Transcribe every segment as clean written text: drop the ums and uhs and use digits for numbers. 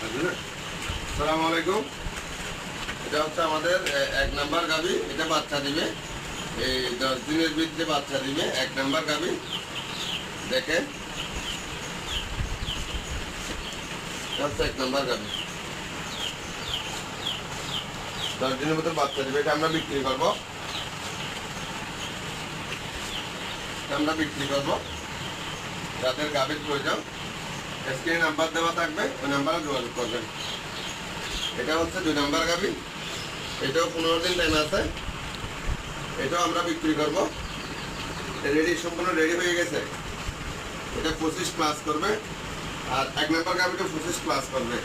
আসসালামু আলাইকুম। এটা হচ্ছে আমাদের 1 নাম্বার গাভী। এটা বাচ্চা দিবে, এই 10 দিনের ভিতরে বাচ্চা দিবে। 1 নাম্বার গাভী, দেখেন এটা হচ্ছে 1 নাম্বার গাভী, 10 দিনের ভিতরে বাচ্চা দিবে। এটা আমরা বিক্রি করবো, যাদের গাভীর প্রয়োজন স্ক্রিনে নাম্বার দেওয়া থাকবে, ওই নাম্বারে যোগাযোগ করবেন। এটা হচ্ছে 2 নাম্বার গাভী, এটাও 15 দিন টাইম আছে। এটাও আমরা বিক্রি করব। রেডি, সম্পূর্ণ রেডি হয়ে গেছে। এটা 25 প্লাস করবে, আর 1 নাম্বার গাভীটা 25 প্লাস করবে।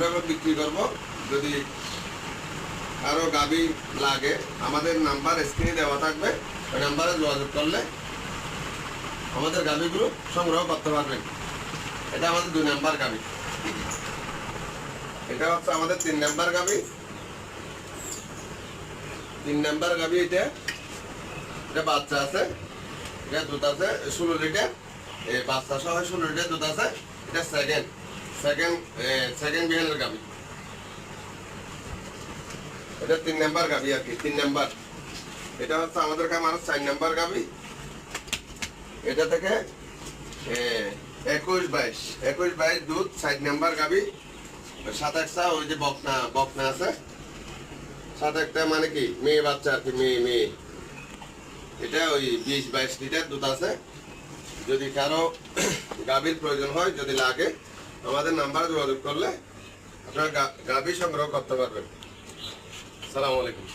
আমরা বিক্রি করব। যদি আরো গাভী লাগে, আমাদের নাম্বার স্ক্রিনে দেওয়া থাকবে, ওই নাম্বারে যোগাযোগ করলে আমাদের গাভীগুলো সংগ্রহ করতে পারবেন। এটা আমাদের 2 নাম্বার গাভী। এটা হচ্ছে আমাদের 3 নাম্বার গাভী। 3 নাম্বার গাভী, এটা বাচ্চা আছে, এটা দুধ আছে 16 লিটার, এই বাচ্চা সহ 16 লিটার দুধ আছে। এটা সেকেন্ড বিহানের গাভী। এটা 3 নাম্বার গাভী আর কি, 3 নাম্বার। এটা হচ্ছে আমাদের খামার 4 নাম্বার গাভী। এটা থেকে 21-22 দুধ, 4 নাম্বার গাভী। 7-1 ওই যে বকনা আছে, 7-1 মানে কি মেয়ে বাচ্চা আর কি, মেয়ে। এটা ওই 20-22 লিটার দুধ আছে। যদি কারো গাভীর প্রয়োজন হয়, যদি লাগে, আমাদের নাম্বারে যোগাযোগ করলে আপনারা গাভী সংগ্রহ করতে পারবেন। আসসালামু আলাইকুম।